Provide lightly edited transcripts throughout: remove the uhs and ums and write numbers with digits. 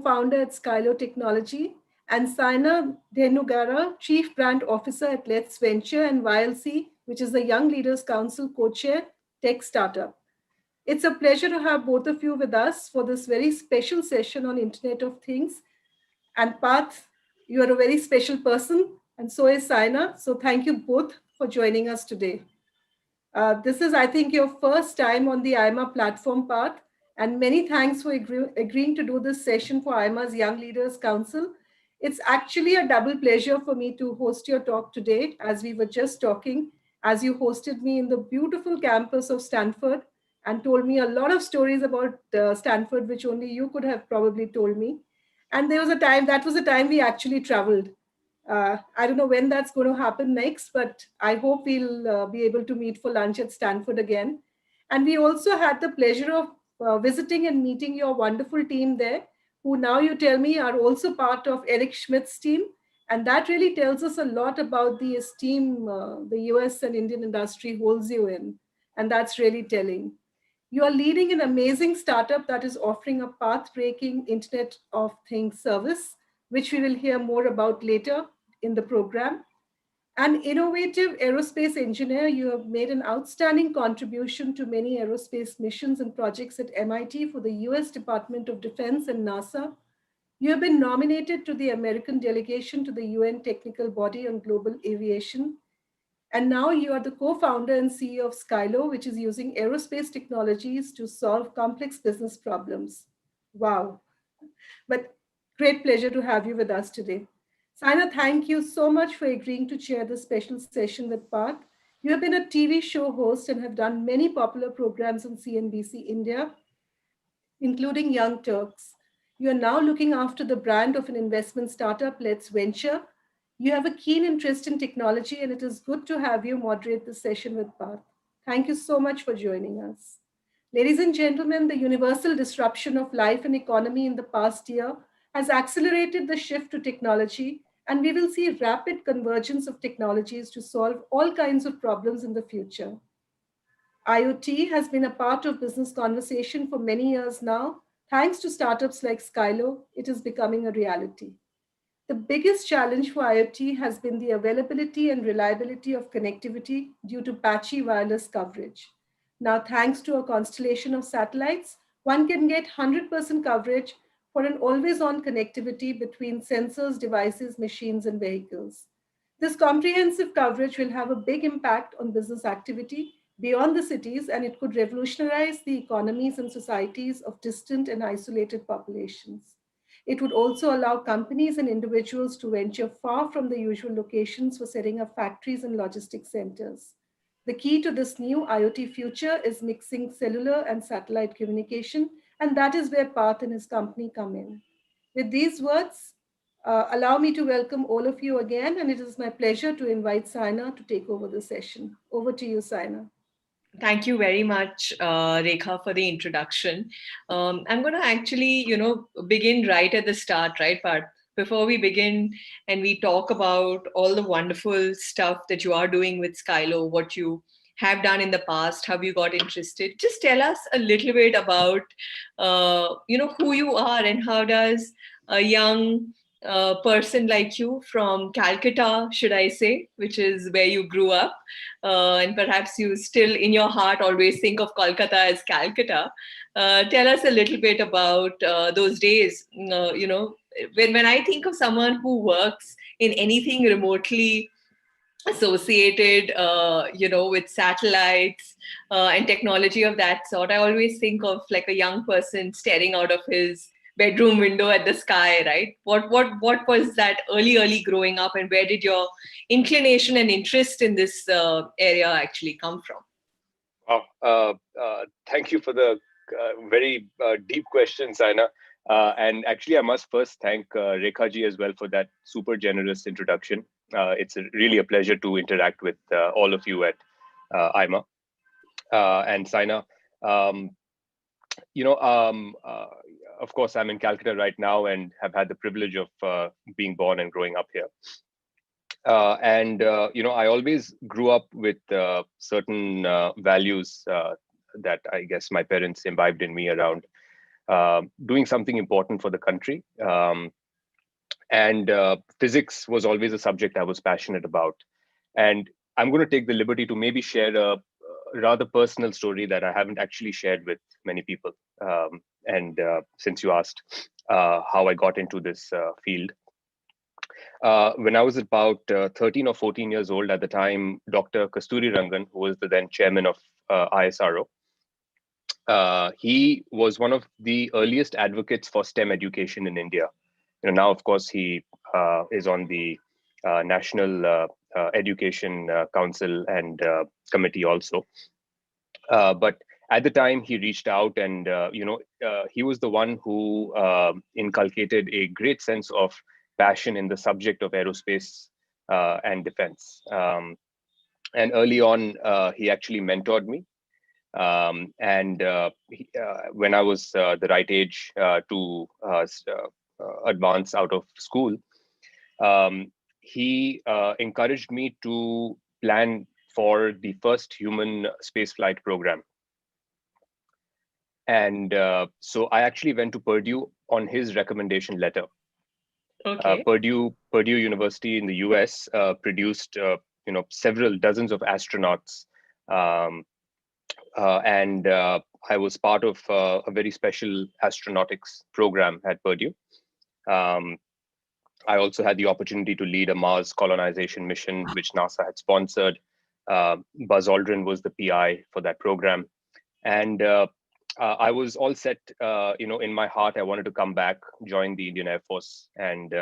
co-founder at Skylo Technology, and Syna Dehnugara, Chief Brand Officer at LetsVenture and YLC, which is the Young Leaders Council co-chair, tech startup. It's a pleasure to have both of you with us for this very special session on Internet of Things. And Parth, you are a very special person, and so is Syna. So thank you both for joining us today. This is, I think, your first time on the IMA platform, Parth, and many thanks for agreeing to do this session for IMA's Young Leaders Council. It's actually a double pleasure for me to host your talk today, as we were just talking, as you hosted me in the beautiful campus of Stanford and told me a lot of stories about Stanford, which only you could have probably told me. And there was a time, that was the time we actually traveled. I don't know when that's going to happen next, but I hope we'll be able to meet for lunch at Stanford again. And we also had the pleasure of visiting and meeting your wonderful team there, who now you tell me are also part of Eric Schmidt's team. And that really tells us a lot about the esteem the US and Indian industry holds you in. And that's really telling. You are leading an amazing startup that is offering a path-breaking Internet of Things service, which we will hear more about later in the program. An innovative aerospace engineer, you have made an outstanding contribution to many aerospace missions and projects at MIT for the US Department of Defense and NASA. You have been nominated to the American delegation to the UN Technical Body on Global Aviation. And now you are the co-founder and CEO of Skylo, which is using aerospace technologies to solve complex business problems. Wow. But great pleasure to have you with us today. Syna, thank you so much for agreeing to chair this special session with Parth. You have been a TV show host and have done many popular programs on CNBC India, including Young Turks. You are now looking after the brand of an investment startup, LetsVenture. You have a keen interest in technology, and it is good to have you moderate this session with Parth. Thank you so much for joining us. Ladies and gentlemen, the universal disruption of life and economy in the past year has accelerated the shift to technology, and we will see rapid convergence of technologies to solve all kinds of problems in the future. IoT has been a part of business conversation for many years now. Thanks to startups like Skylo, it is becoming a reality. The biggest challenge for IoT has been the availability and reliability of connectivity due to patchy wireless coverage. Now, thanks to a constellation of satellites, one can get 100% coverage for an always-on connectivity between sensors, devices, machines, and vehicles. This comprehensive coverage will have a big impact on business activity beyond the cities, and it could revolutionize the economies and societies of distant and isolated populations. It would also allow companies and individuals to venture far from the usual locations for setting up factories and logistics centers. The key to this new IoT future is mixing cellular and satellite communication, and that is where Parth and his company come in. With these words, allow me to welcome all of you again, and it is my pleasure to invite Syna to take over the session. Over to you, Syna. Thank you very much, Rekha, for the introduction. I'm going to actually, begin right at the start, right, Parth? Before we begin and we talk about all the wonderful stuff that you are doing with Skylo, what you have done in the past, how you got interested, just tell us a little bit about, who you are and how does a young person like you from Calcutta, should I say, which is where you grew up, and perhaps you still in your heart always think of Kolkata as Calcutta. Tell us a little bit about those days. When I think of someone who works in anything remotely associated, with satellites and technology of that sort, I always think of like a young person staring out of his bedroom window at the sky, right? What was that early growing up, and where did your inclination and interest in this area actually come from? Wow. Thank you for the very deep question, Syna. And actually, I must first thank Rekha ji as well for that super generous introduction. It's really a pleasure to interact with all of you at IMA. And Syna, of course, I'm in Calcutta right now and have had the privilege of being born and growing up here. I always grew up with certain values that I guess my parents imbibed in me around doing something important for the country. And physics was always a subject I was passionate about. And I'm going to take the liberty to maybe share a rather personal story that I haven't actually shared with many people. And since you asked how I got into this field, when I was about 13 or 14 years old at the time, Dr. Kasturi Rangan, who was the then chairman of ISRO, he was one of the earliest advocates for STEM education in India. Now, of course, he is on the National Education Council and Committee also. But at the time, he reached out, and he was the one who inculcated a great sense of passion in the subject of aerospace and defense. And early on, he actually mentored me. When I was the right age to advance out of school, he encouraged me to plan for the first human spaceflight program. And so I actually went to Purdue on his recommendation letter. Okay. Purdue University in the US produced several dozens of astronauts, and I was part of a very special astronautics program at Purdue. I also had the opportunity to lead a Mars colonization mission, which NASA had sponsored. Buzz Aldrin was the PI for that program. And I was all set, in my heart, I wanted to come back, join the Indian Air Force, and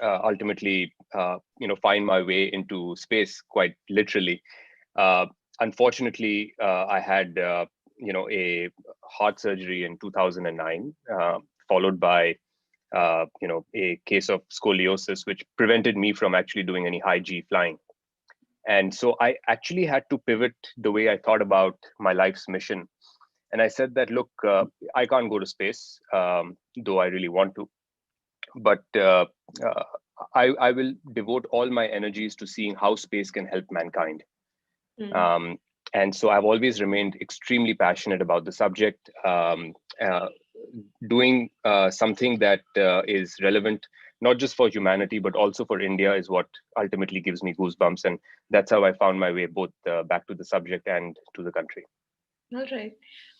ultimately, find my way into space, quite literally. Unfortunately, I had, a heart surgery in 2009, followed by, a case of scoliosis, which prevented me from actually doing any high G flying. And so I actually had to pivot the way I thought about my life's mission. And I said that, look, I can't go to space, though I really want to. But I will devote all my energies to seeing how space can help mankind. And so I've always remained extremely passionate about the subject. Doing something that is relevant, not just for humanity, but also for India, is what ultimately gives me goosebumps. And that's how I found my way both back to the subject and to the country. All right.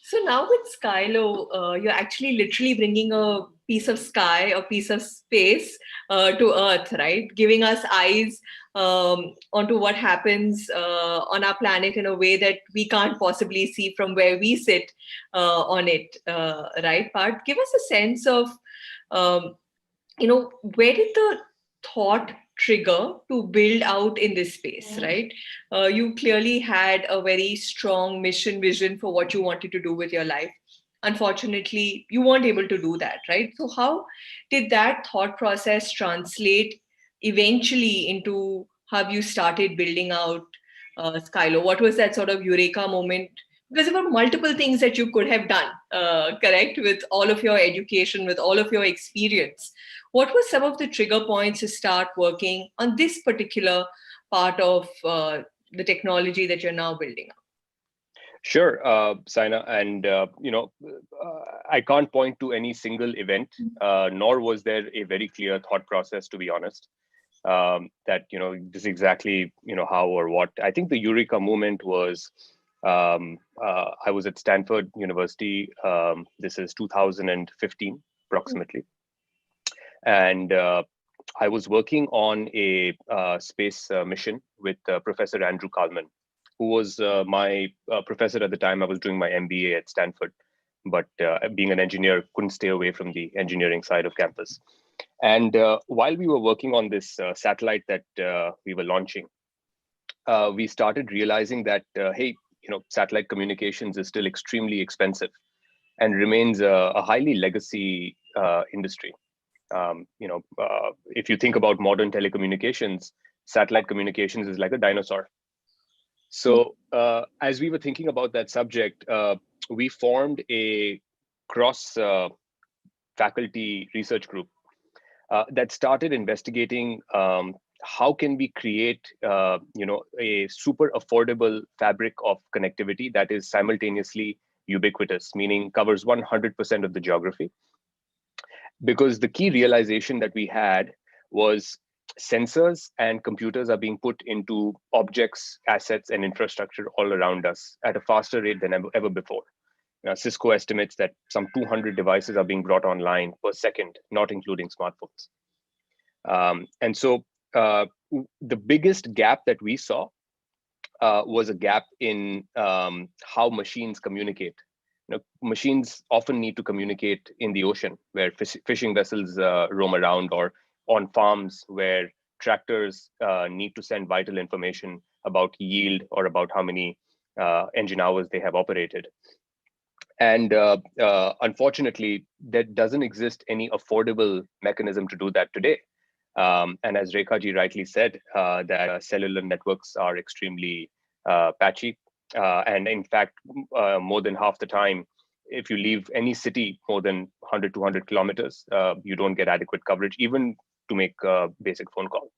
So now with Skylo, you're actually literally bringing a piece of sky, a piece of space to Earth, right? Giving us eyes onto what happens on our planet in a way that we can't possibly see from where we sit on it, right? Parth, give us a sense of, where did the thought trigger to build out in this space, right? You clearly had a very strong mission vision for what you wanted to do with your life. Unfortunately, you weren't able to do that, right? So how did that thought process translate eventually into how you started building out Skylo? What was that sort of eureka moment? Because there were multiple things that you could have done, correct, with all of your education, with all of your experience. What were some of the trigger points to start working on this particular part of the technology that you're now building up? Sure, Syna, and I can't point to any single event, nor was there a very clear thought process, to be honest. That this is exactly how or what. I think the eureka moment was I was at Stanford University. This is 2015 approximately, and I was working on a space mission with Professor Andrew Kalman, who was my professor at the time. I was doing my MBA at Stanford, but being an engineer, couldn't stay away from the engineering side of campus. And while we were working on this satellite that we were launching, we started realizing that, hey, satellite communications is still extremely expensive and remains a highly legacy industry. If you think about modern telecommunications, satellite communications is like a dinosaur. So as we were thinking about that subject, we formed a cross faculty research group that started investigating how can we create a super affordable fabric of connectivity that is simultaneously ubiquitous, meaning covers 100% of the geography. Because the key realization that we had was sensors and computers are being put into objects, assets, and infrastructure all around us at a faster rate than ever before. Cisco estimates that some 200 devices are being brought online per second, not including smartphones. And so the biggest gap that we saw was a gap in how machines communicate. Machines often need to communicate in the ocean, where fishing vessels roam around, or on farms where tractors need to send vital information about yield or about how many engine hours they have operated. And unfortunately, there doesn't exist any affordable mechanism to do that today. And as Rekha ji rightly said, that cellular networks are extremely patchy. And in fact, more than half the time, if you leave any city more than 100 to 200 kilometers, you don't get adequate coverage, even to make a basic phone call.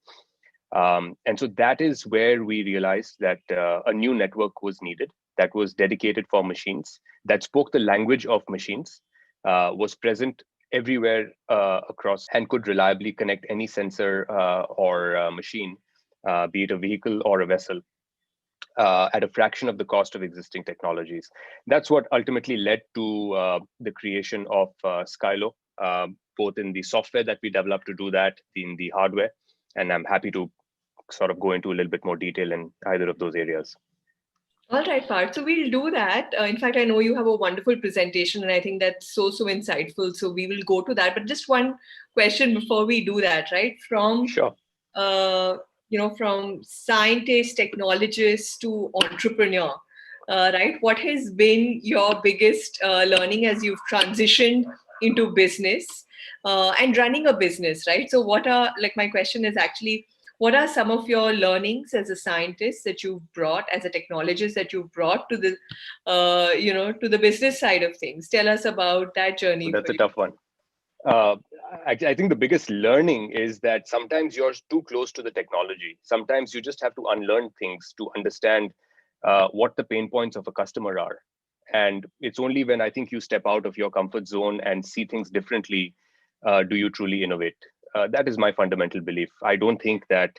And so that is where we realized that a new network was needed that was dedicated for machines, that spoke the language of machines, was present everywhere across, and could reliably connect any sensor or machine, be it a vehicle or a vessel, at a fraction of the cost of existing technologies. That's what ultimately led to the creation of Skylo, both in the software that we developed to do that, in the hardware. And I'm happy to sort of go into a little bit more detail in either of those areas. All right, Parth. So we'll do that. In fact, I know you have a wonderful presentation, and I think that's so insightful. So we will go to that. But just one question before we do that, right? From Sure. From scientist, technologist to entrepreneur, right? What has been your biggest learning as you've transitioned into business and running a business, right? So my question is actually, what are some of your learnings as a scientist that you've brought, as a technologist that you've brought to the, to the business side of things? Tell us about that journey. That's a tough one. I think the biggest learning is that sometimes you're too close to the technology. Sometimes you just have to unlearn things to understand what the pain points of a customer are. And it's only when I think you step out of your comfort zone and see things differently, do you truly innovate. That is my fundamental belief. I don't think that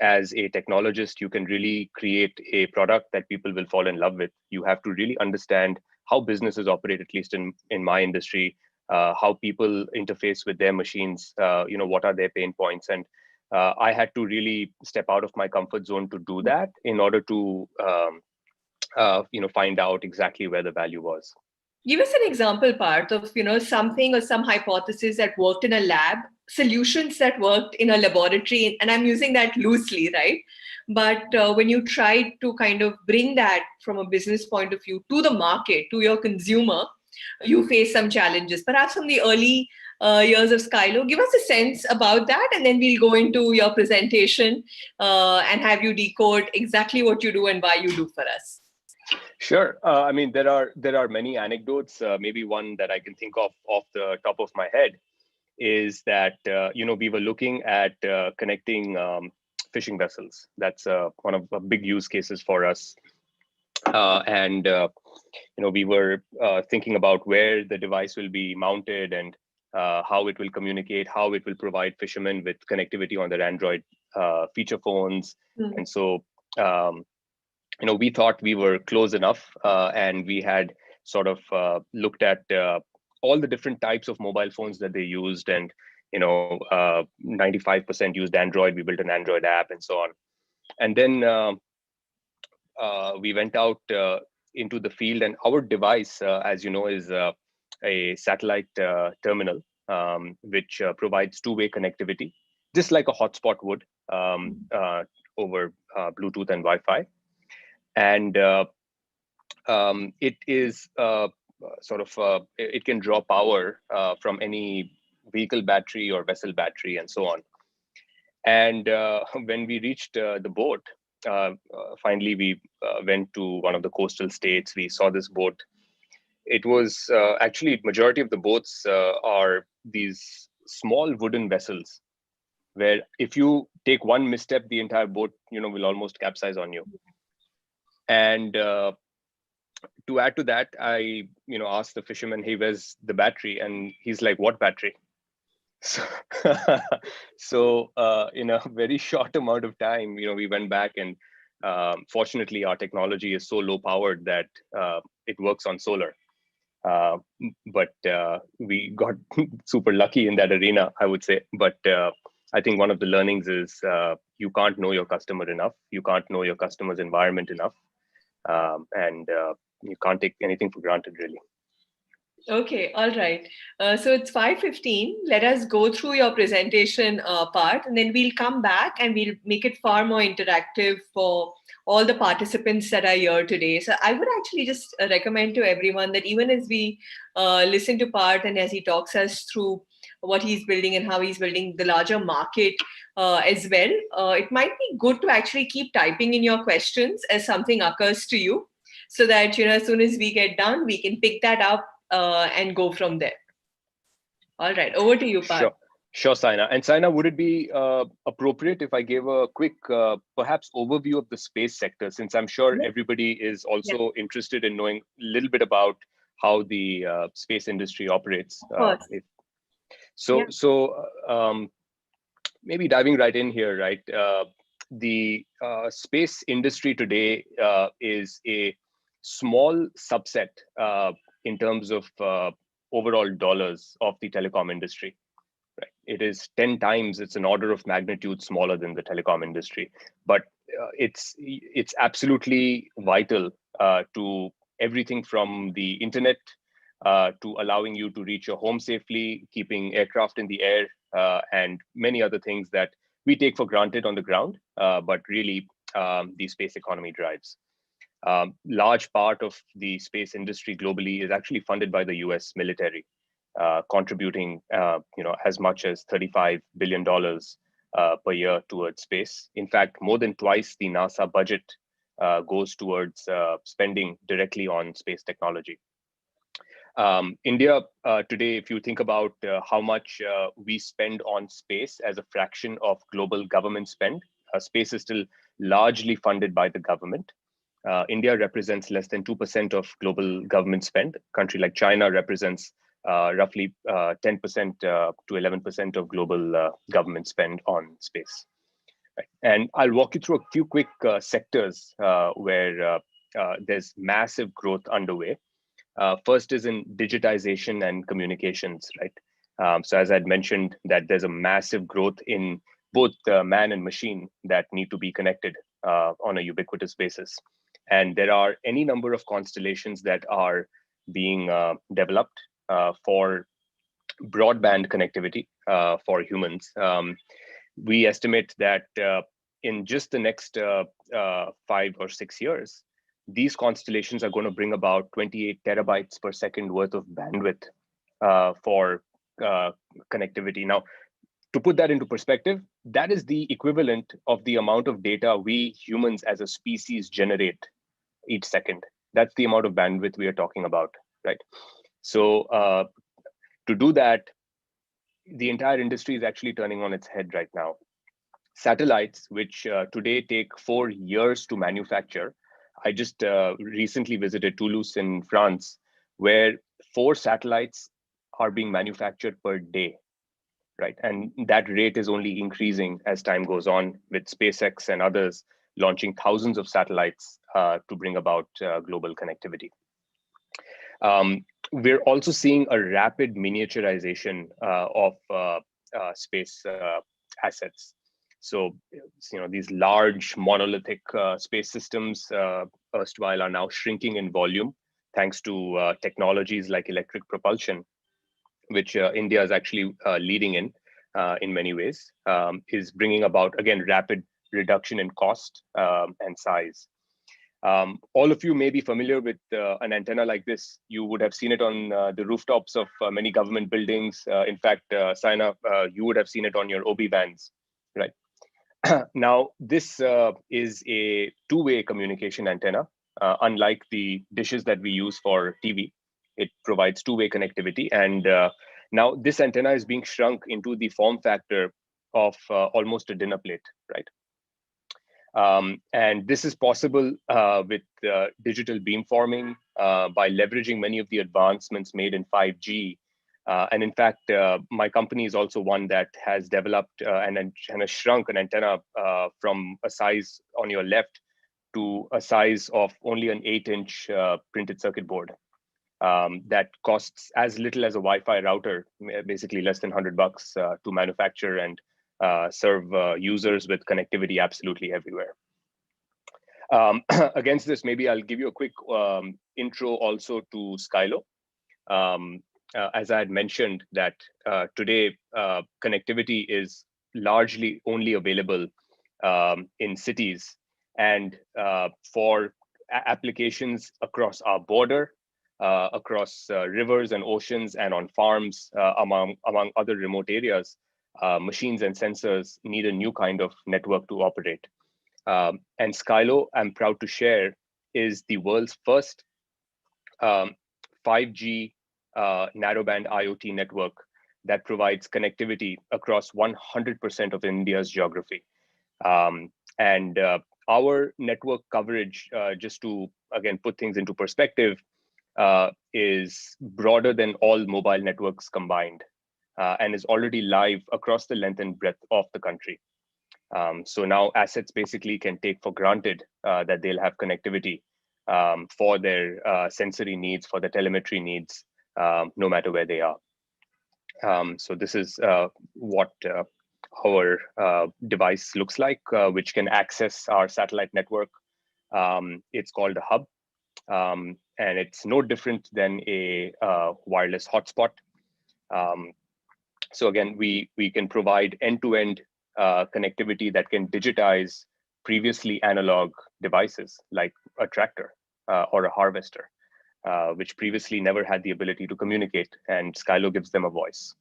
as a technologist, you can really create a product that people will fall in love with. You have to really understand how businesses operate, at least in my industry, how people interface with their machines, what are their pain points. And I had to really step out of my comfort zone to do that in order to find out exactly where the value was. Give us an example, Parth, of something or some hypothesis that worked in a lab, solutions that worked in a laboratory, and I'm using that loosely, right? But when you try to kind of bring that from a business point of view to the market, to your consumer, you face some challenges. Perhaps from the early years of Skylo, give us a sense about that, and then we'll go into your presentation and have you decode exactly what you do and why you do for us. Sure. I mean, there are many anecdotes. Maybe one that I can think of off the top of my head is that we were looking at connecting fishing vessels. That's one of the big use cases for us. And we were thinking about where the device will be mounted and how it will communicate, how it will provide fishermen with connectivity on their Android feature phones. And so we thought we were close enough, and we had sort of looked at all the different types of mobile phones that they used, and 95% used Android. We built an Android app and so on. And then we went out into the field, and our device, as you know, is a satellite terminal, which provides two-way connectivity, just like a hotspot would, over Bluetooth and Wi-Fi. And it is it can draw power from any vehicle battery or vessel battery and so on. And when we reached the boat, finally we went to one of the coastal states. We saw this boat. It was actually, majority of the boats are these small wooden vessels where if you take one misstep, the entire boat will almost capsize on you. And To add to that, I asked the fisherman, "Hey, where's the battery?" And he's like, "What battery?" So, in a very short amount of time, we went back, and fortunately, our technology is so low powered that it works on solar. But we got super lucky in that arena, I would say. But I think one of the learnings is you can't know your customer enough. You can't know your customer's environment enough, and you can't take anything for granted, really. Okay, all right. So it's 5:15. Let us go through your presentation part, and then we'll come back and we'll make it far more interactive for all the participants that are here today. So I would actually just recommend to everyone that even as we listen to Parth and as he talks us through what he's building and how he's building the larger market as well, it might be good to actually keep typing in your questions as something occurs to you, so that as soon as we get done, we can pick that up and go from there. All right, over to you, Parth. Sure, Syna. And Syna, would it be appropriate if I gave a quick, perhaps, overview of the space sector, since I'm sure everybody is also interested in knowing a little bit about how the space industry operates? Maybe diving right in here, right? The space industry today is a small subset in terms of overall dollars of the telecom industry. Right. It is 10 times, it's an order of magnitude smaller than the telecom industry, but it's absolutely vital to everything from the internet to allowing you to reach your home safely, keeping aircraft in the air, and many other things that we take for granted on the ground, but really the space economy drives. Large part of the space industry globally is actually funded by the US military, contributing as much as $35 billion per year towards space. In fact, more than twice the NASA budget goes towards spending directly on space technology. India today, if you think about how much we spend on space as a fraction of global government spend, space is still largely funded by the government. India represents less than 2% of global government spend. A country like China represents roughly 10% to 11% of global government spend on space. Right. And I'll walk you through a few quick sectors where there's massive growth underway. First is in digitization and communications, right? So as I'd mentioned, that there's a massive growth in both man and machine that need to be connected on a ubiquitous basis. And there are any number of constellations that are being developed for broadband connectivity for humans. We estimate that in just the next 5 or 6 years, these constellations are going to bring about 28 terabytes per second worth of bandwidth for connectivity. Now, to put that into perspective, that is the equivalent of the amount of data we humans as a species generate each second. That's the amount of bandwidth we are talking about, right? So to do that, the entire industry is actually turning on its head right now. Satellites, which today take 4 years to manufacture. I just recently visited Toulouse in France, where 4 satellites are being manufactured per day, right? And that rate is only increasing as time goes on, with SpaceX and others launching thousands of satellites to bring about global connectivity. We're also seeing a rapid miniaturization of space assets. So, these large monolithic space systems erstwhile are now shrinking in volume thanks to technologies like electric propulsion, which India is actually leading in many ways, is bringing about, again, rapid reduction in cost and size. All of you may be familiar with an antenna like this. You would have seen it on the rooftops of many government buildings. In fact, Syna, you would have seen it on your OB vans, right? Now, this is a two-way communication antenna. Unlike the dishes that we use for TV, it provides two-way connectivity. And now this antenna is being shrunk into the form factor of almost a dinner plate, right? And this is possible with digital beamforming, by leveraging many of the advancements made in 5G. And in fact, my company is also one that has developed and has shrunk an antenna from a size on your left to a size of only an 8-inch printed circuit board that costs as little as a Wi-Fi router, basically less than $100 to manufacture and serve users with connectivity absolutely everywhere. Against this, maybe I'll give you a quick intro also to Skylo. As I had mentioned that today, connectivity is largely only available in cities and for applications across our border, across rivers and oceans and on farms, among other remote areas, machines and sensors need a new kind of network to operate. And Skylo, I'm proud to share, is the world's first 5G narrowband IoT network that provides connectivity across 100% of India's geography. And our network coverage, just to, again, put things into perspective, is broader than all mobile networks combined and is already live across the length and breadth of the country. So now assets basically can take for granted that they'll have connectivity for their sensory needs, for their telemetry needs, no matter where they are. So this is what our device looks like, which can access our satellite network. It's called a hub, and it's no different than a wireless hotspot. So again, we can provide end-to-end connectivity that can digitize previously analog devices like a tractor or a harvester, which previously never had the ability to communicate, and Skylo gives them a voice.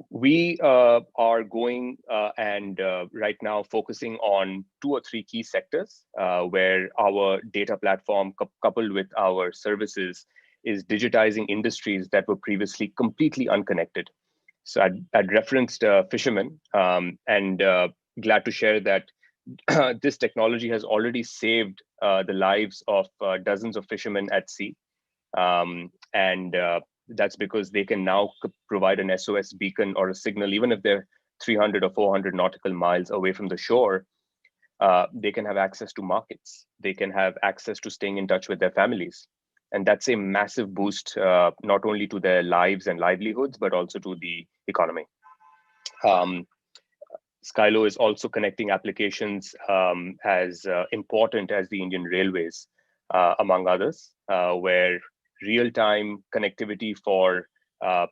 We are going and right now focusing on 2 or 3 key sectors where our data platform coupled with our services is digitizing industries that were previously completely unconnected. So I'd referenced fishermen, and glad to share that this technology has already saved the lives of dozens of fishermen at sea. And that's because they can now provide an SOS beacon or a signal, even if they're 300 or 400 nautical miles away from the shore. They can have access to markets. They can have access to staying in touch with their families. And that's a massive boost, not only to their lives and livelihoods, but also to the economy. Skylo is also connecting applications as important as the Indian Railways, among others, where real-time connectivity for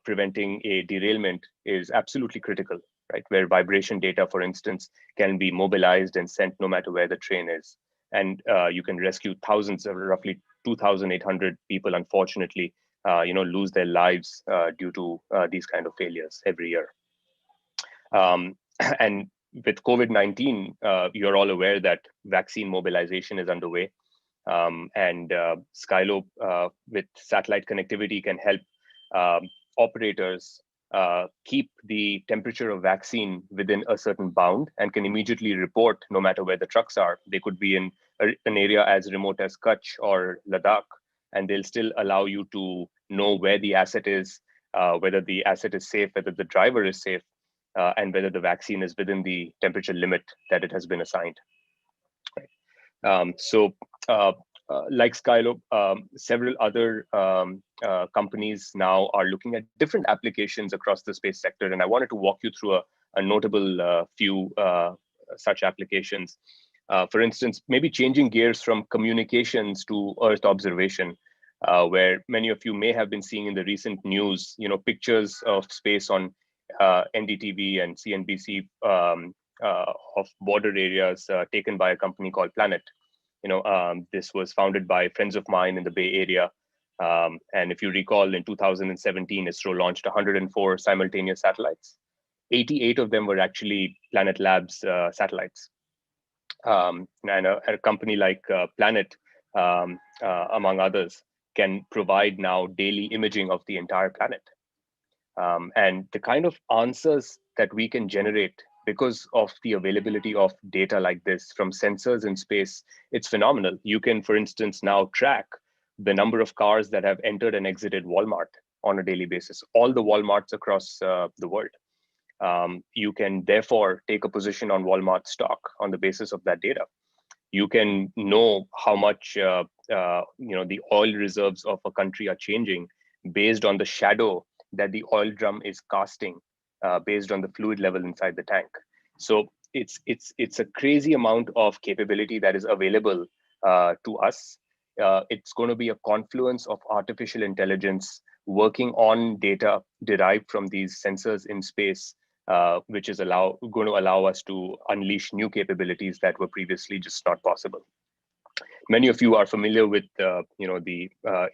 preventing a derailment is absolutely critical, right? Where vibration data, for instance, can be mobilized and sent no matter where the train is. And you can rescue thousands of roughly 2,800 people, unfortunately, lose their lives due to these kind of failures every year. And with COVID-19, you're all aware that vaccine mobilization is underway. And Skylo with satellite connectivity can help operators keep the temperature of vaccine within a certain bound and can immediately report no matter where the trucks are. They could be in an area as remote as Kutch or Ladakh, and they'll still allow you to know where the asset is, whether the asset is safe, whether the driver is safe, and whether the vaccine is within the temperature limit that it has been assigned. Like Skylo, several other companies now are looking at different applications across the space sector, and I wanted to walk you through a notable few such applications. For instance, maybe changing gears from communications to Earth observation, where many of you may have been seeing in the recent news, pictures of space on NDTV and CNBC of border areas taken by a company called Planet. This was founded by friends of mine in the Bay Area. And if you recall, in 2017, ISRO launched 104 simultaneous satellites. 88 of them were actually Planet Labs satellites. And a company like Planet, among others, can provide now daily imaging of the entire planet. And the kind of answers that we can generate because of the availability of data like this from sensors in space, it's phenomenal. You can, for instance, now track the number of cars that have entered and exited Walmart on a daily basis, all the Walmarts across the world. You can therefore take a position on Walmart stock on the basis of that data. You can know how much the oil reserves of a country are changing based on the shadow that the oil drum is casting, based on the fluid level inside the tank. So it's a crazy amount of capability that is available to us. It's going to be a confluence of artificial intelligence working on data derived from these sensors in space, which is going to allow us to unleash new capabilities that were previously just not possible. Many of you are familiar with the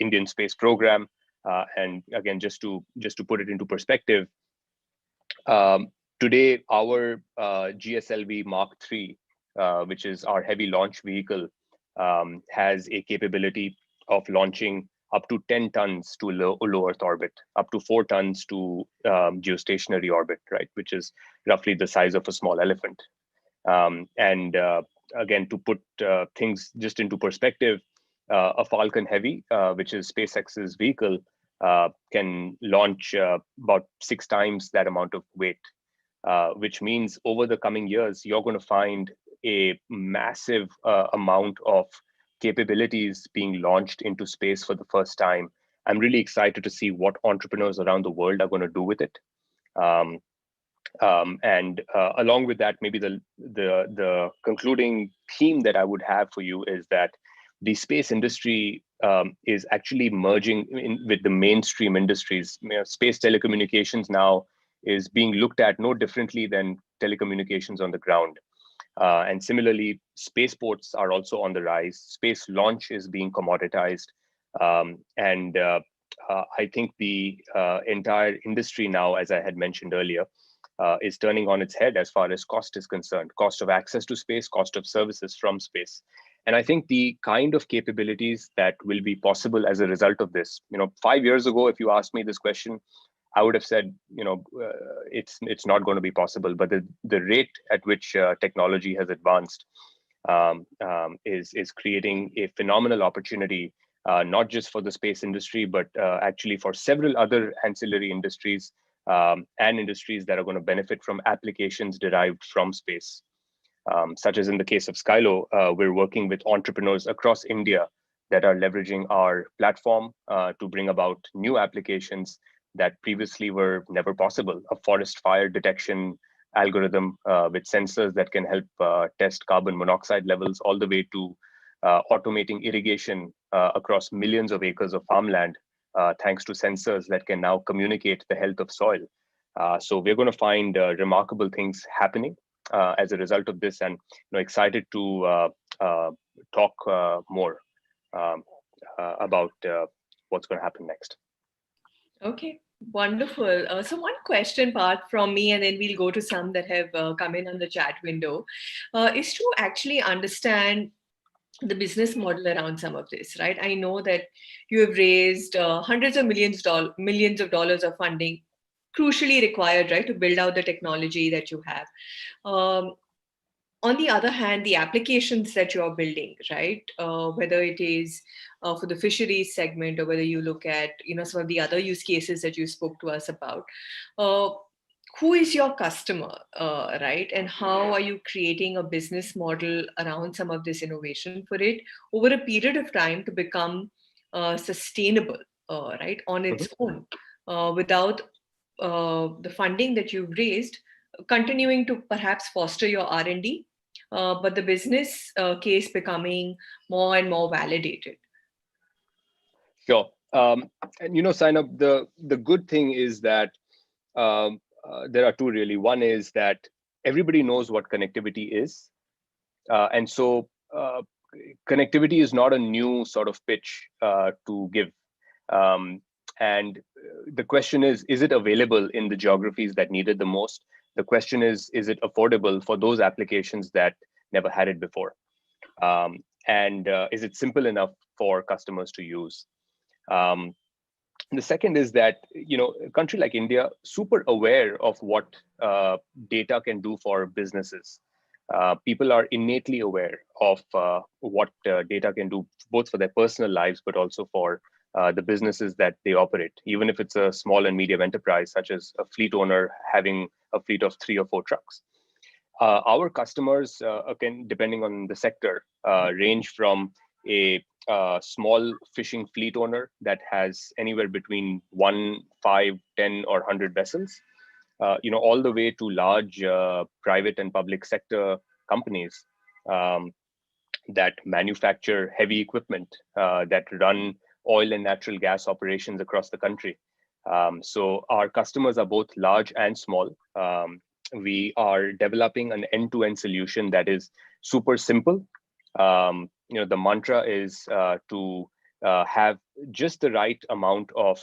Indian space program, and again, just to put it into perspective, today our GSLV Mark III, which is our heavy launch vehicle, has a capability of launching up to 10 tons to low Earth orbit, up to 4 tons to geostationary orbit, right, which is roughly the size of a small elephant. Again, to put things just into perspective, a Falcon Heavy, which is SpaceX's vehicle, can launch about 6 times that amount of weight, which means over the coming years, you're going to find a massive amount of capabilities being launched into space for the first time. I'm really excited to see what entrepreneurs around the world are going to do with it. Along with that, maybe the concluding theme that I would have for you is that the space industry is actually merging with the mainstream industries. Space telecommunications now is being looked at no differently than telecommunications on the ground. And similarly, spaceports are also on the rise. Space launch is being commoditized. I think the entire industry now, as I had mentioned earlier, is turning on its head as far as cost is concerned, cost of access to space, cost of services from space. And I think the kind of capabilities that will be possible as a result of this, 5 years ago, if you asked me this question, I would have said, it's not going to be possible. But the rate at which technology has advanced is creating a phenomenal opportunity, not just for the space industry, but actually for several other ancillary industries and industries that are going to benefit from applications derived from space. Such as in the case of Skylo, we're working with entrepreneurs across India that are leveraging our platform to bring about new applications that previously were never possible. A forest fire detection algorithm with sensors that can help test carbon monoxide levels, all the way to automating irrigation across millions of acres of farmland, thanks to sensors that can now communicate the health of soil. So we're going to find remarkable things happening as a result of this, and excited to talk more about what's going to happen next. Okay, wonderful. So one question part from me, and then we'll go to some that have come in on the chat window, is to actually understand the business model around some of this, right? I know that you have raised hundreds of millions of dollars of funding, crucially required, right, to build out the technology that you have. On the other hand, the applications that you're building, right, whether it is for the fisheries segment, or whether you look at some of the other use cases that you spoke to us about, who is your customer, right? And how are you creating a business model around some of this innovation for it over a period of time to become sustainable, right, on its own, without the funding that you've raised continuing to perhaps foster your R&D, but the business case becoming more and more validated? Sure. And Syna, the good thing is that there are two really. One is that everybody knows what connectivity is. And so connectivity is not a new sort of pitch to give. And the question is it available in the geographies that need it the most? The question is it affordable for those applications that never had it before? And is it simple enough for customers to use? The second is that, a country like India, super aware of what data can do for businesses. People are innately aware of what data can do, both for their personal lives, but also for the businesses that they operate, even if it's a small and medium enterprise, such as a fleet owner having a fleet of 3 or 4 trucks. Our customers, again, depending on the sector, range from a small fishing fleet owner that has anywhere between 1, 5, 10, or 100 vessels, all the way to large private and public sector companies that manufacture heavy equipment that run oil and natural gas operations across the country. So our customers are both large and small. We are developing an end-to-end solution that is super simple. The mantra is to have just the right amount of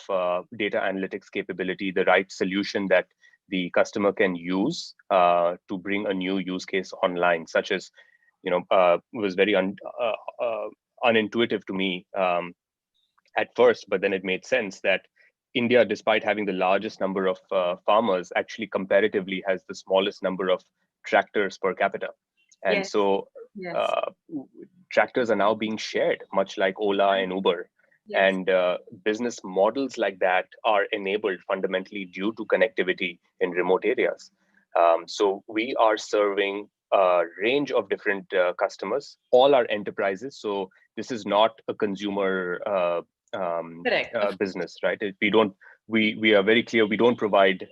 data analytics capability, the right solution that the customer can use to bring a new use case online, such as, was very unintuitive to me at first, but then it made sense that India, despite having the largest number of farmers, actually comparatively has the smallest number of tractors per capita. And Yes. so Yes. Tractors are now being shared, much like Ola and Uber. Yes. And business models like that are enabled fundamentally due to connectivity in remote areas. So we are serving a range of different customers. All are enterprises. So this is not a consumer business, right? We are very clear. We don't provide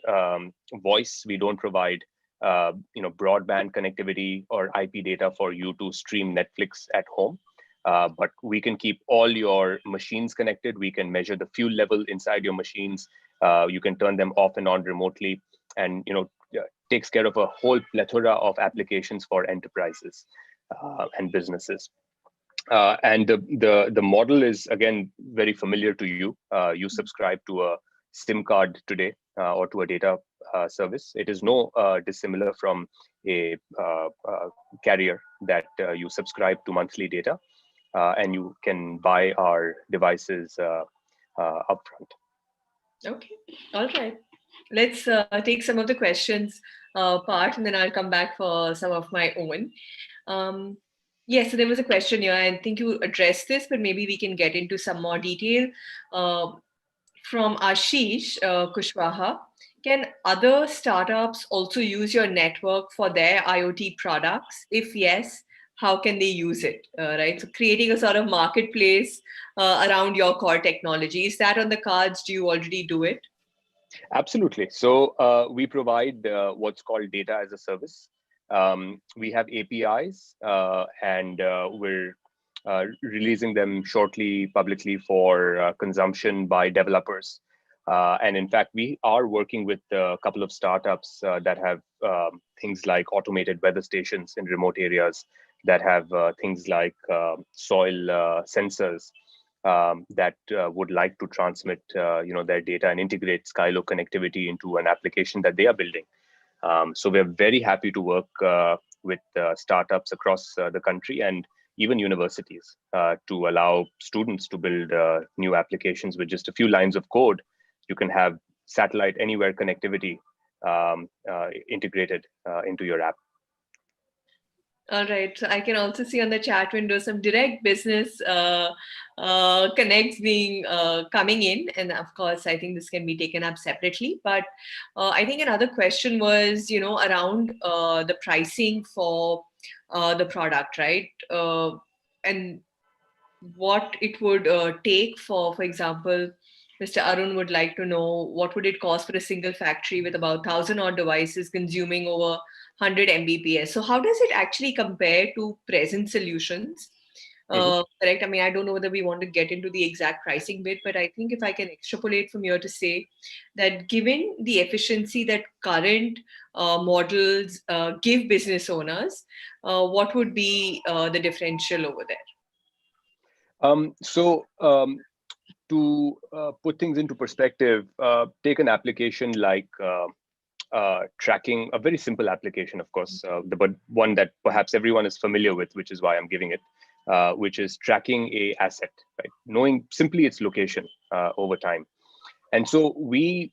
voice. We don't provide broadband connectivity or IP data for you to stream Netflix at home. But we can keep all your machines connected. We can measure the fuel level inside your machines. You can turn them off and on remotely, and takes care of a whole plethora of applications for enterprises and businesses. And the model is, again, very familiar to you. You subscribe to a SIM card today or to a data service. It is no dissimilar from a carrier that you subscribe to monthly data, and you can buy our devices upfront. Okay, all right. Let's take some of the questions part, and then I'll come back for some of my own. Yes, so there was a question here. I think you addressed this, but maybe we can get into some more detail. From Ashish Kushwaha, can other startups also use your network for their IoT products? If yes, how can they use it? Right, so creating a sort of marketplace around your core technology. Is that on the cards? Do you already do it? Absolutely. So we provide what's called data as a service. We have APIs, and we're releasing them shortly publicly for consumption by developers. And in fact, we are working with a couple of startups that have things like automated weather stations in remote areas, that have things like soil sensors that would like to transmit their data and integrate Skylo connectivity into an application that they are building. So we're very happy to work with startups across the country and even universities to allow students to build new applications with just a few lines of code. You can have satellite anywhere connectivity integrated into your app. All right. So I can also see on the chat window some direct business connects being coming in. And of course, I think this can be taken up separately. But I think another question was, around the pricing for the product, right? And what it would take for example, Mr. Arun would like to know what would it cost for a single factory with about 1,000 odd devices consuming over 100 Mbps. So how does it actually compare to present solutions? Correct. I mean, I don't know whether we want to get into the exact pricing bit, but I think if I can extrapolate from here to say that given the efficiency that current models give business owners, what would be the differential over there? To put things into perspective, take an application like tracking, a very simple application, of course, but one that perhaps everyone is familiar with, which is why I'm giving it, which is tracking a asset, right? Knowing simply its location over time. And so we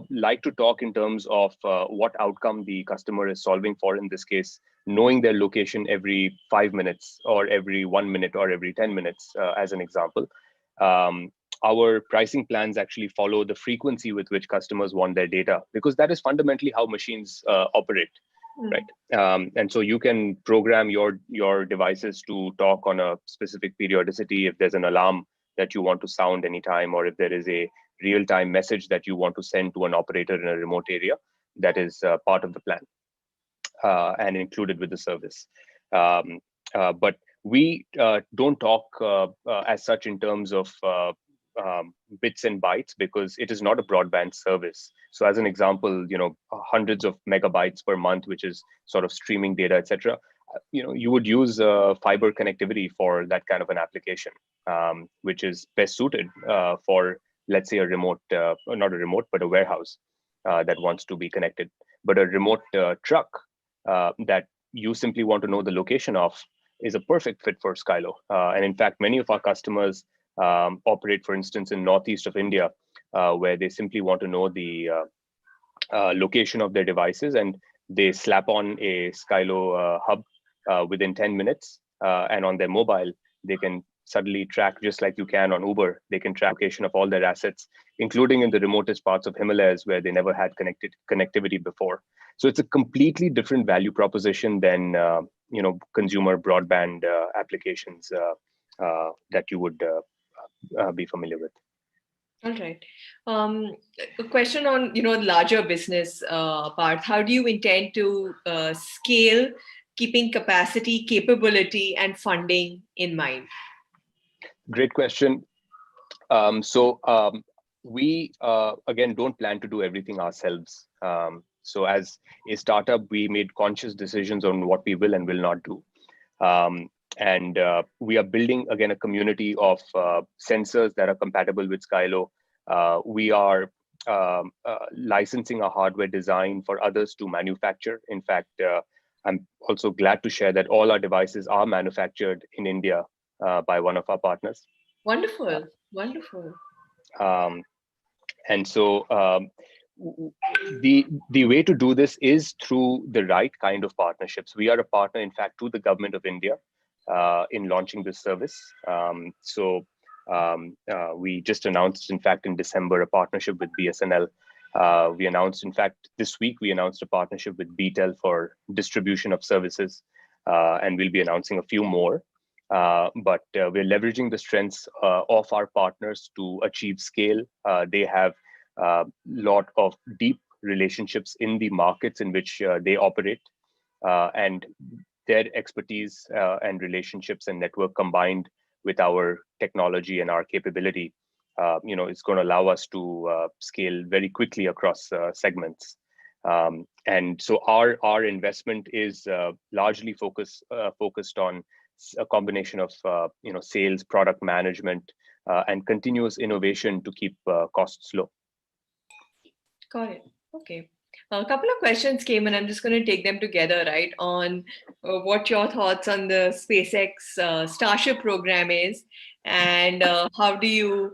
like to talk in terms of what outcome the customer is solving for, in this case, knowing their location every 5 minutes or every 1 minute or every 10 minutes, as an example. Our pricing plans actually follow the frequency with which customers want their data, because that is fundamentally how machines operate, right? And so you can program your devices to talk on a specific periodicity if there's an alarm that you want to sound anytime, or if there is a real-time message that you want to send to an operator in a remote area. That is part of the plan and included with the service. But we don't talk as such in terms of bits and bytes, because it is not a broadband service. So as an example, hundreds of megabytes per month, which is sort of streaming data, etc. You would use fiber connectivity for that kind of an application, which is best suited for, let's say, a remote, not a remote, but a warehouse that wants to be connected. But a remote truck that you simply want to know the location of is a perfect fit for Skylo. And in fact, many of our customers operate, for instance, in northeast of India, where they simply want to know the location of their devices, and they slap on a Skylo hub within 10 minutes, and on their mobile, they can suddenly track, just like you can on Uber, they can track location of all their assets, including in the remotest parts of Himalayas where they never had connectivity before. So it's a completely different value proposition than consumer broadband applications that you would be familiar with. All right. A question on larger business part. How do you intend to scale, keeping capacity, capability, and funding in mind? Great question. We again don't plan to do everything ourselves. So as a startup, we made conscious decisions on what we will and will not do. And we are building, again, a community of sensors that are compatible with Skylo. We are licensing our hardware design for others to manufacture. In fact, I'm also glad to share that all our devices are manufactured in India by one of our partners. Wonderful, wonderful. And so the way to do this is through the right kind of partnerships. We are a partner, in fact, to the government of India in launching this service. We just announced, in fact, in December, a partnership with BSNL. We announced, in fact, this week, we announced a partnership with BTEL for distribution of services, and we'll be announcing a few more. But we're leveraging the strengths of our partners to achieve scale. They have a lot of deep relationships in the markets in which they operate, and their expertise and relationships and network combined with our technology and our capability, is going to allow us to scale very quickly across segments. And so our investment is largely focused on a combination of sales, product management, and continuous innovation to keep costs low. Got it. Okay. A couple of questions came and I'm just going to take them together, right? On what your thoughts on the SpaceX Starship program is, and how do you,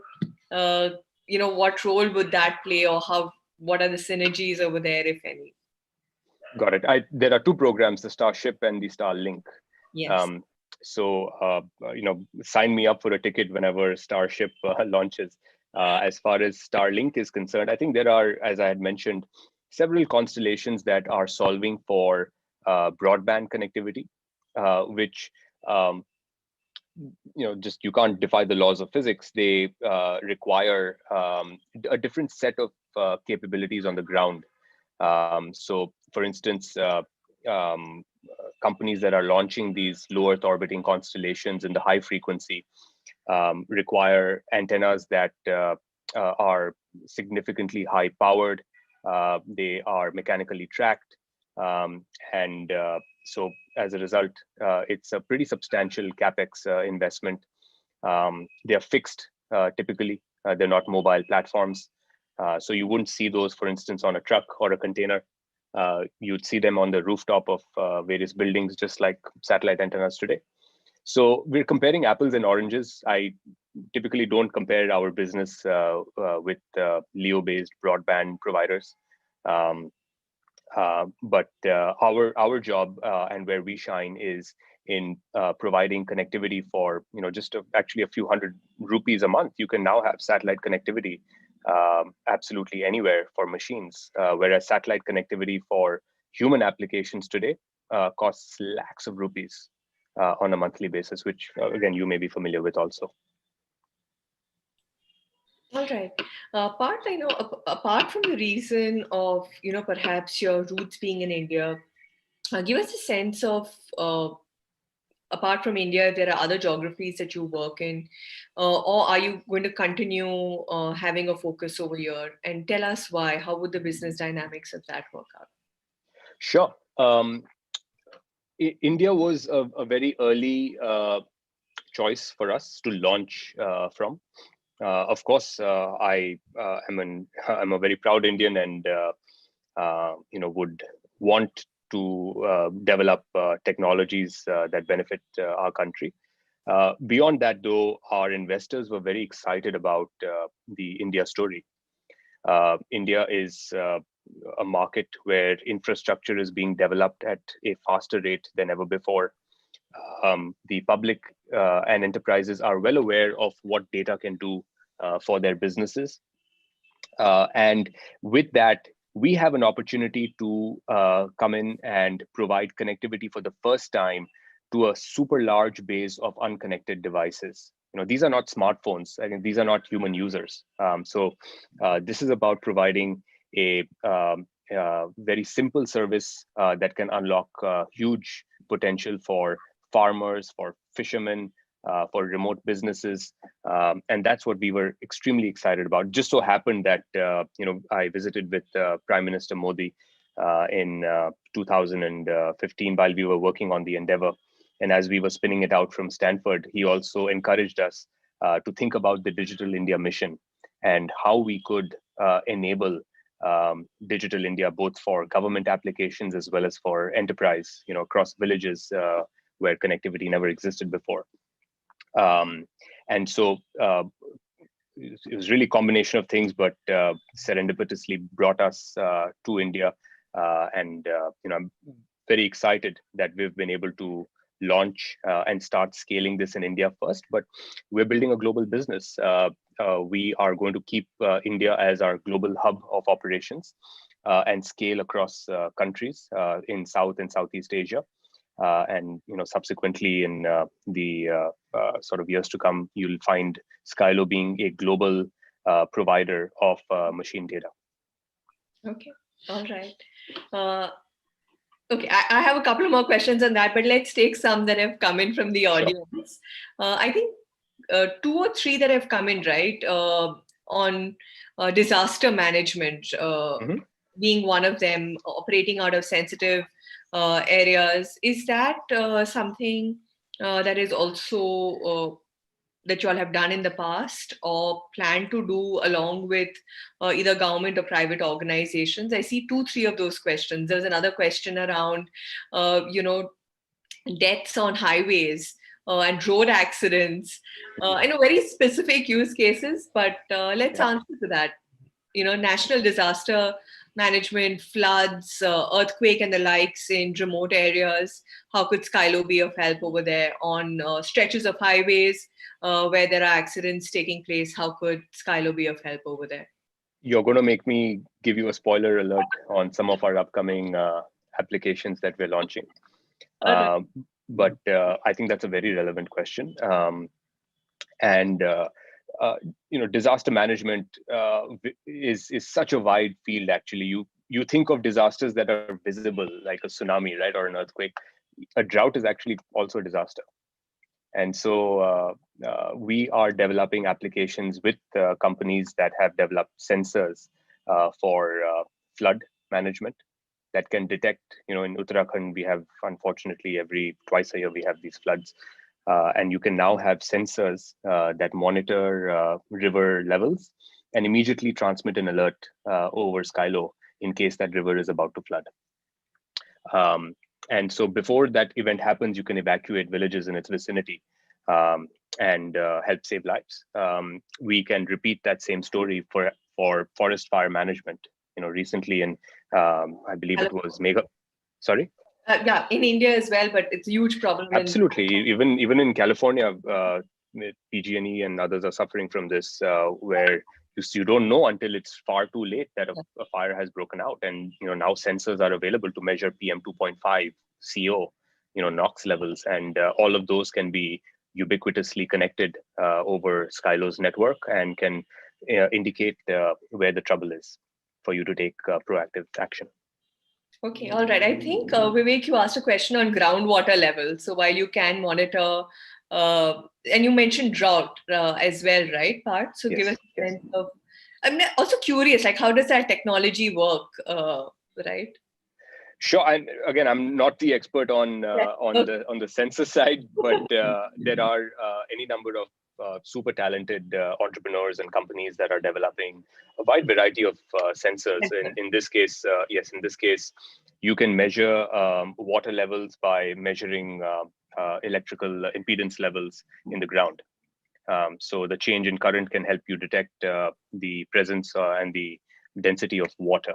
what role would that play, or what are the synergies over there, if any? Got it. There are two programs, the Starship and the Starlink. Yes. So, sign me up for a ticket whenever Starship launches. As far as Starlink is concerned, I think there are, as I had mentioned, several constellations that are solving for broadband connectivity, which, just you can't defy the laws of physics. They require a different set of capabilities on the ground. So, for instance, companies that are launching these low Earth orbiting constellations in the high frequency require antennas that are significantly high powered. They are mechanically tracked. And so as a result, it's a pretty substantial CapEx investment. They are fixed typically. They're not mobile platforms. So you wouldn't see those, for instance, on a truck or a container. You'd see them on the rooftop of various buildings, just like satellite antennas today. So we're comparing apples and oranges. I typically don't compare our business with LEO-based broadband providers. But our job and where we shine is in providing connectivity for, just actually a few hundred rupees a month. You can now have satellite connectivity absolutely anywhere for machines, whereas satellite connectivity for human applications today costs lakhs of rupees on a monthly basis, which again, you may be familiar with also. All right. Part, I know, apart from the reason of, perhaps your roots being in India, give us a sense of, apart from India, there are other geographies that you work in, or are you going to continue having a focus over here? And tell us why. How would the business dynamics of that work out? Sure. India was a very early choice for us to launch from. Of course, I'm a very proud Indian, and would want to develop technologies that benefit our country. Beyond that, though, our investors were very excited about the India story. India is a market where infrastructure is being developed at a faster rate than ever before. The public and enterprises are well aware of what data can do for their businesses. And with that, we have an opportunity to come in and provide connectivity for the first time to a super large base of unconnected devices. These are not smartphones. I think these are not human users. So this is about providing a very simple service that can unlock huge potential for farmers, for fishermen, for remote businesses, and that's what we were extremely excited about. Just so happened that I visited with Prime Minister Modi in 2015 while we were working on the endeavor, and as we were spinning it out from Stanford, he also encouraged us to think about the Digital India mission and how we could enable Digital India both for government applications as well as for enterprise, across villages where connectivity never existed before. And so it was really a combination of things, but serendipitously brought us to India. And I'm very excited that we've been able to launch and start scaling this in India first, but we're building a global business. We are going to keep India as our global hub of operations and scale across countries in South and Southeast Asia. And subsequently in the sort of years to come, you'll find Skylo being a global provider of machine data. Okay. All right. Okay, I have a couple of more questions on that, but let's take some that have come in from the audience. Sure. I think 2 or 3 that have come in, right, on disaster management, being one of them, operating out of sensitive areas. Is that something that is also that you all have done in the past or plan to do along with either government or private organizations? I see 2, 3 of those questions. There's another question around, deaths on highways and road accidents. I know very specific use cases, but let's answer to that. National disaster management, floods, earthquake and the likes in remote areas. How could Skylo be of help over there on stretches of highways where there are accidents taking place? How could Skylo be of help over there? You're going to make me give you a spoiler alert on some of our upcoming applications that we're launching. But I think that's a very relevant question. Disaster management is such a wide field. Actually, you think of disasters that are visible, like a tsunami, right, or an earthquake. A drought is actually also a disaster, and so we are developing applications with companies that have developed sensors for flood management that can detect. In Uttarakhand, we have, unfortunately, twice a year we have these floods. And you can now have sensors that monitor river levels and immediately transmit an alert over Skylo in case that river is about to flood. And so before that event happens, you can evacuate villages in its vicinity. and help save lives. We can repeat that same story for forest fire management. Recently in I believe it was Mega. Sorry. Yeah, in India as well, but it's a huge problem. Absolutely, even in California, PG&E and others are suffering from this, where you don't know until it's far too late that a fire has broken out, and now sensors are available to measure PM 2.5, CO, NOx levels, and all of those can be ubiquitously connected over Skylo's network and can indicate where the trouble is for you to take proactive action. Okay, all right. I think, Vivek, you asked a question on groundwater level. So while you can monitor, and you mentioned drought as well, right, Parth? So Yes, give us a yes. sense of, I'm also curious, like how does that technology work, right? Sure. And again, I'm not the expert on the sensor side, but there are any number of super talented entrepreneurs and companies that are developing a wide variety of sensors. In this case, in this case, you can measure water levels by measuring electrical impedance levels in the ground. So the change in current can help you detect the presence and the density of water,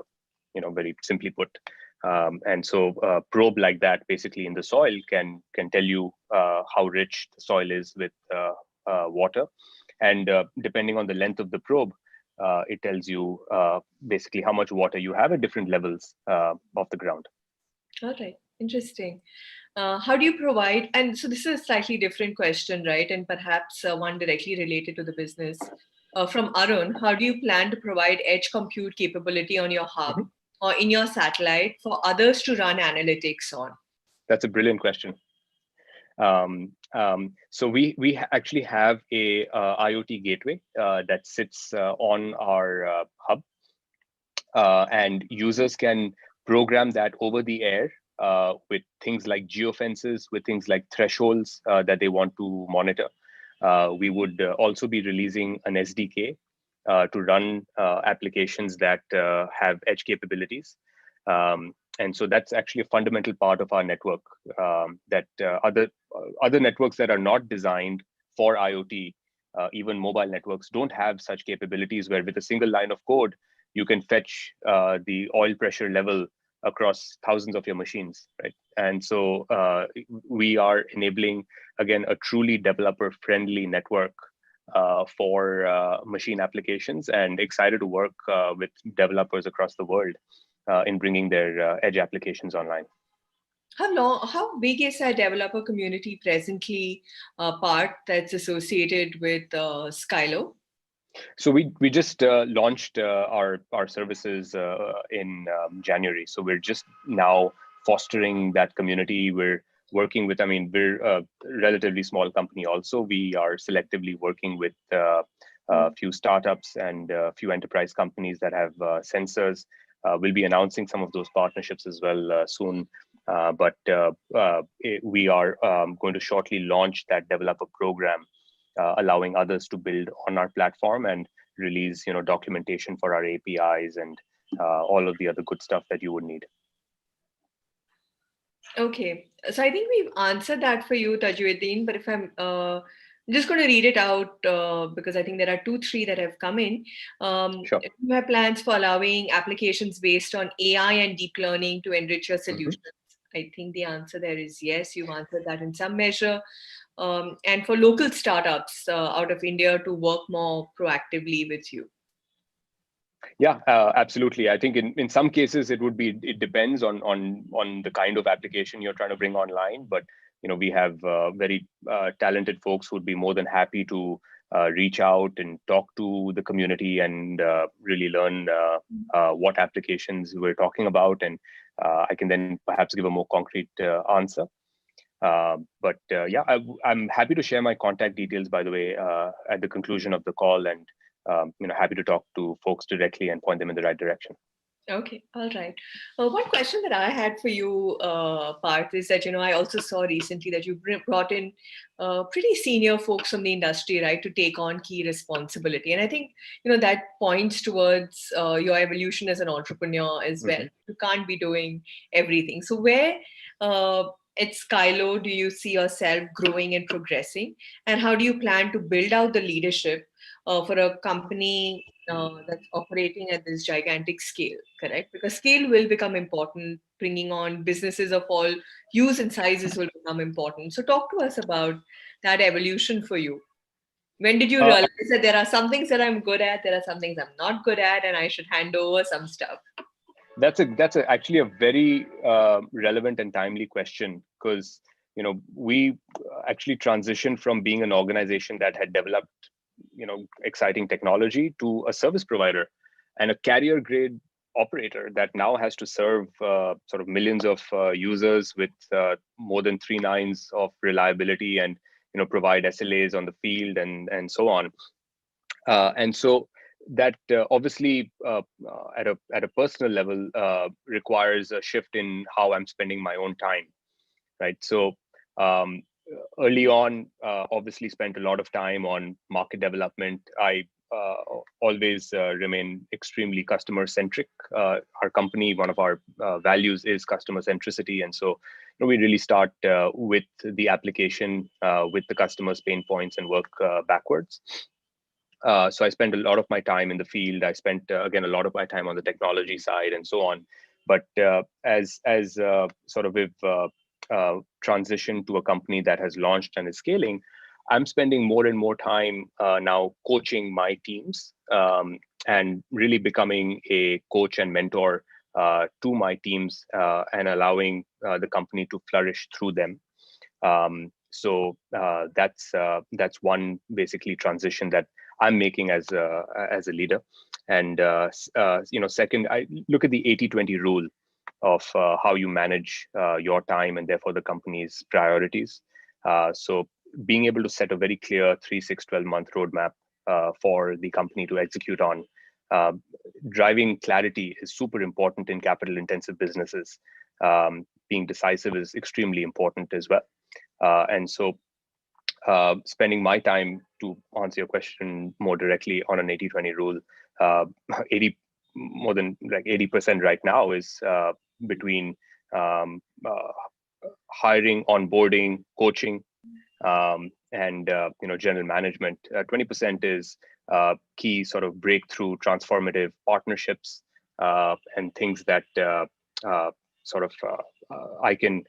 very simply put. And so a probe like that basically in the soil can tell you how rich the soil is with water. And depending on the length of the probe, it tells you basically how much water you have at different levels of the ground. All right, interesting. How do you provide, and so this is a slightly different question, right? And perhaps one directly related to the business. From Arun, how do you plan to provide edge compute capability on your hub or in your satellite for others to run analytics on? That's a brilliant question. So we actually have a IoT gateway that sits on our hub, and users can program that over the air with things like geofences, with things like thresholds that they want to monitor. We would also be releasing an SDK to run applications that have edge capabilities. And so that's actually a fundamental part of our network, that other networks that are not designed for IoT, even mobile networks, don't have such capabilities where with a single line of code, you can fetch the oil pressure level across thousands of your machines, right? And so we are enabling, again, a truly developer-friendly network for machine applications, and excited to work with developers across the world in bringing their edge applications online. How big is our developer community presently, Parth, that's associated with Skylo? So we just launched our services in January. So we're just now fostering that community. We're working with, we're a relatively small company also. We are selectively working with a few startups and a few enterprise companies that have sensors. We'll be announcing some of those partnerships as well soon. But we are going to shortly launch that developer program, allowing others to build on our platform and release, documentation for our APIs and all of the other good stuff that you would need. Okay, so I think we've answered that for you, Tajuddin, but if I'm just going to read it out because I think there are 2-3 that have come in. Sure. You have plans for allowing applications based on AI and deep learning to enrich your solutions. I think the answer there is yes. You've answered that in some measure. And for local startups out of India to work more proactively with you. Yeah, absolutely. I think in some cases it depends on the kind of application you're trying to bring online, but we have very talented folks who would be more than happy to reach out and talk to the community and really learn what applications we're talking about, and I can then perhaps give a more concrete answer. But I'm happy to share my contact details, by the way, at the conclusion of the call, and happy to talk to folks directly and point them in the right direction. Okay, all right. One question that I had for you, Parth, is that, I also saw recently that you brought in pretty senior folks from the industry, right, to take on key responsibility. And I think, that points towards your evolution as an entrepreneur as well. You can't be doing everything. So where at Skylo do you see yourself growing and progressing? And how do you plan to build out the leadership for a company that's operating at this gigantic scale, correct? Because scale will become important, bringing on businesses of all hues and sizes will become important. So talk to us about that evolution for you. When did you Uh, realize that there are some things that I'm good at, there are some things I'm not good at, and I should hand over some stuff? Actually a very relevant and timely question, because we actually transitioned from being an organization that had developed exciting technology to a service provider and a carrier grade operator that now has to serve sort of millions of users with more than 3 nines of reliability, and provide SLAs on the field and so on. And so that obviously at a personal level requires a shift in how I'm spending my own time, right? So um, early on, obviously spent a lot of time on market development. I always remain extremely customer centric. Our company, one of our values is customer centricity, and so we really start with the application, with the customer's pain points, and work backwards. So I spent a lot of my time in the field. I spent again a lot of my time on the technology side and so on. But as sort of we've transitioned to a company that has launched and is scaling, I'm spending more and more time now coaching my teams, and really becoming a coach and mentor to my teams, and allowing the company to flourish through them. So that's one basically transition that I'm making as a leader. And second, I look at the 80-20 rule of how you manage your time and therefore the company's priorities. So being able to set a very clear 3, 6, 12-month roadmap for the company to execute on. Driving clarity is super important in capital intensive businesses. Being decisive is extremely important as well. And so spending my time, to answer your question more directly, on an 80-20 rule, 80 more than like 80% right now is between hiring, onboarding, coaching, and general management. 20% is key sort of breakthrough transformative partnerships, and things that I can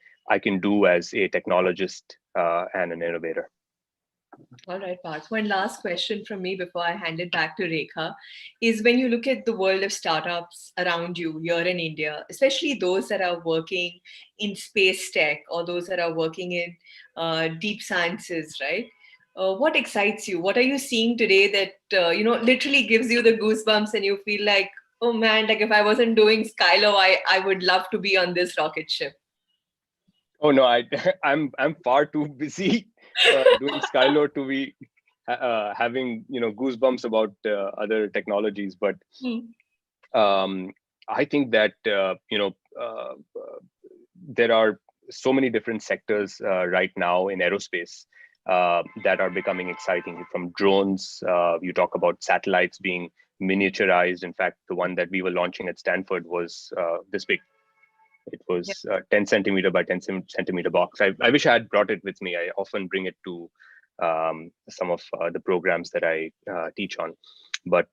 do as a technologist and an innovator. All right, Parth. One last question from me before I hand it back to Rekha is, when you look at the world of startups around you here in India, especially those that are working in space tech or those that are working in deep sciences, right? What excites you? What are you seeing today that, literally gives you the goosebumps and you feel like, oh man, like if I wasn't doing Skylo, I would love to be on this rocket ship? Oh no, I'm far too busy doing Skylo to be having goosebumps about other technologies. But I think that there are so many different sectors right now in aerospace that are becoming exciting. From drones, you talk about satellites being miniaturized. In fact, the one that we were launching at Stanford was this big. It was 10 centimeter by 10 centimeter box. I wish I had brought it with me. I often bring it to some of the programs that I teach on. But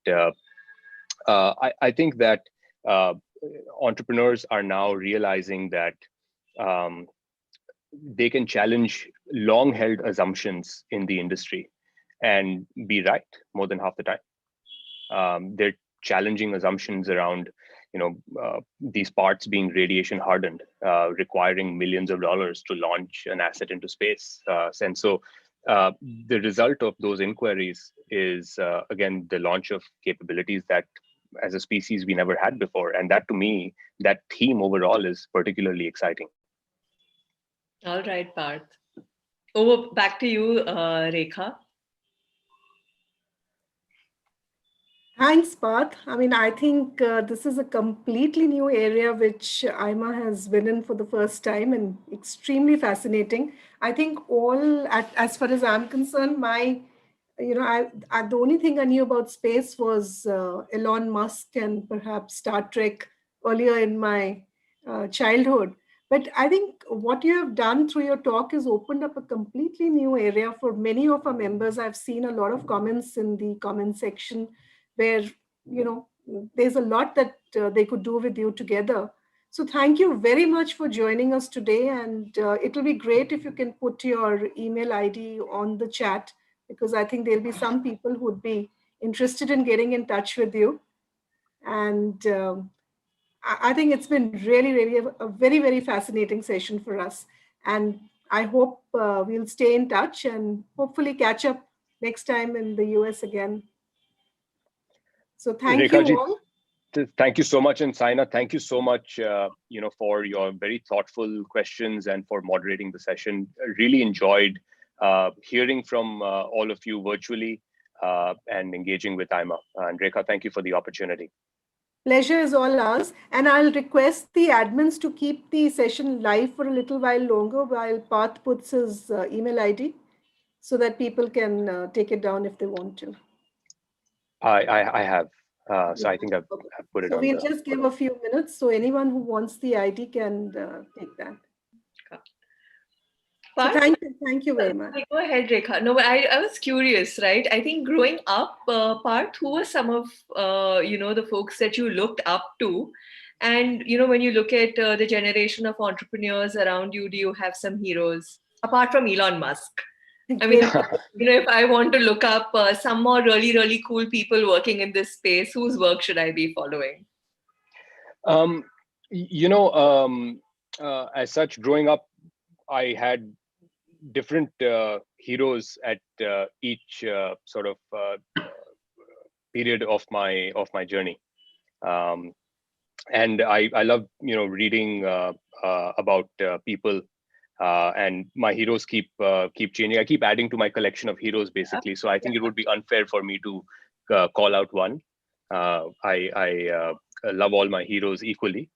I think that entrepreneurs are now realizing that they can challenge long-held assumptions in the industry and be right more than half the time. They're challenging assumptions around these parts being radiation hardened, requiring millions of dollars to launch an asset into space. And so the result of those inquiries is, again, the launch of capabilities that as a species we never had before. And that, to me, that theme overall is particularly exciting. All right, Parth. Over back to you, Rekha. Thanks, Parth. I mean, I think this is a completely new area which IMA has been in for the first time, and extremely fascinating. I think as far as I'm concerned, the only thing I knew about space was Elon Musk and perhaps Star Trek earlier in my childhood. But I think what you have done through your talk has opened up a completely new area for many of our members. I've seen a lot of comments in the comment section where, there's a lot that they could do with you together. So thank you very much for joining us today. And it'll be great if you can put your email ID on the chat, because I think there'll be some people who would be interested in getting in touch with you. And I think it's been really, really a very, very fascinating session for us. And I hope we'll stay in touch and hopefully catch up next time in the US again. So thank you Rekha ji, all. thank you so much. And Syna, thank you so much, for your very thoughtful questions and for moderating the session. I really enjoyed hearing from all of you virtually and engaging with AIMA. And Rekha, thank you for the opportunity. Pleasure is all ours. And I'll request the admins to keep the session live for a little while longer while Parth puts his email ID so that people can take it down if they want to. I have. So I think I've put it so on. We'll just give a few minutes. So anyone who wants the ID can take that. So thank you very much. Go ahead, Rekha. No, but I was curious, right? I think growing up, Parth, who were some of, the folks that you looked up to? And, when you look at the generation of entrepreneurs around you, do you have some heroes apart from Elon Musk? I mean, if I want to look up some more really, really cool people working in this space, whose work should I be following? As such, growing up, I had different heroes at each sort of period of my journey, and I love reading about people. And my heroes keep changing. I keep adding to my collection of heroes, basically. So I think it would be unfair for me to call out one. I love all my heroes equally.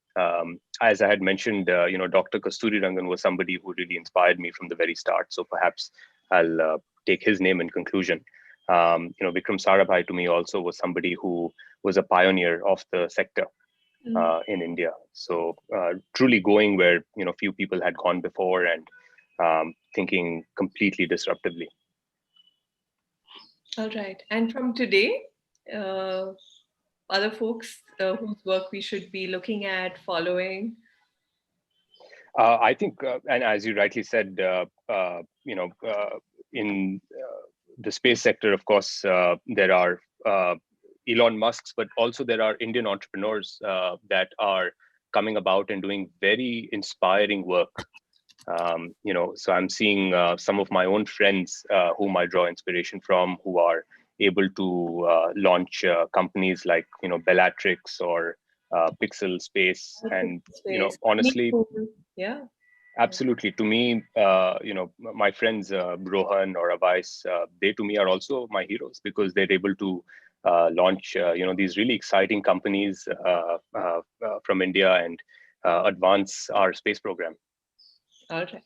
As I had mentioned, Dr. Kasturi Rangan was somebody who really inspired me from the very start. So perhaps I'll take his name in conclusion. Vikram Sarabhai to me also was somebody who was a pioneer of the sector. In India. So truly going where few people had gone before and thinking completely disruptively. All right. And from today, other folks whose work we should be looking at, following? I think, and as you rightly said, in the space sector, of course, there are Elon Musk's, but also there are Indian entrepreneurs that are coming about and doing very inspiring work. So I'm seeing some of my own friends whom I draw inspiration from, who are able to launch companies like Bellatrix or Pixel Space, and honestly, yeah, absolutely. To me, my friends Rohan or Avais, they to me are also my heroes because they're able to launch these really exciting companies from India and advance our space program. All right.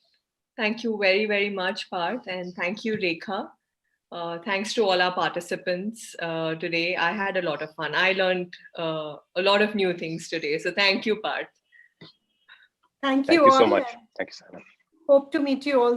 Thank you very, very much, Parth, and thank you, Rekha. Thanks to all our participants today. I had a lot of fun. I learned a lot of new things today. So thank you, Parth. Thank you all. So much. Thank you, Syna. Hope to meet you all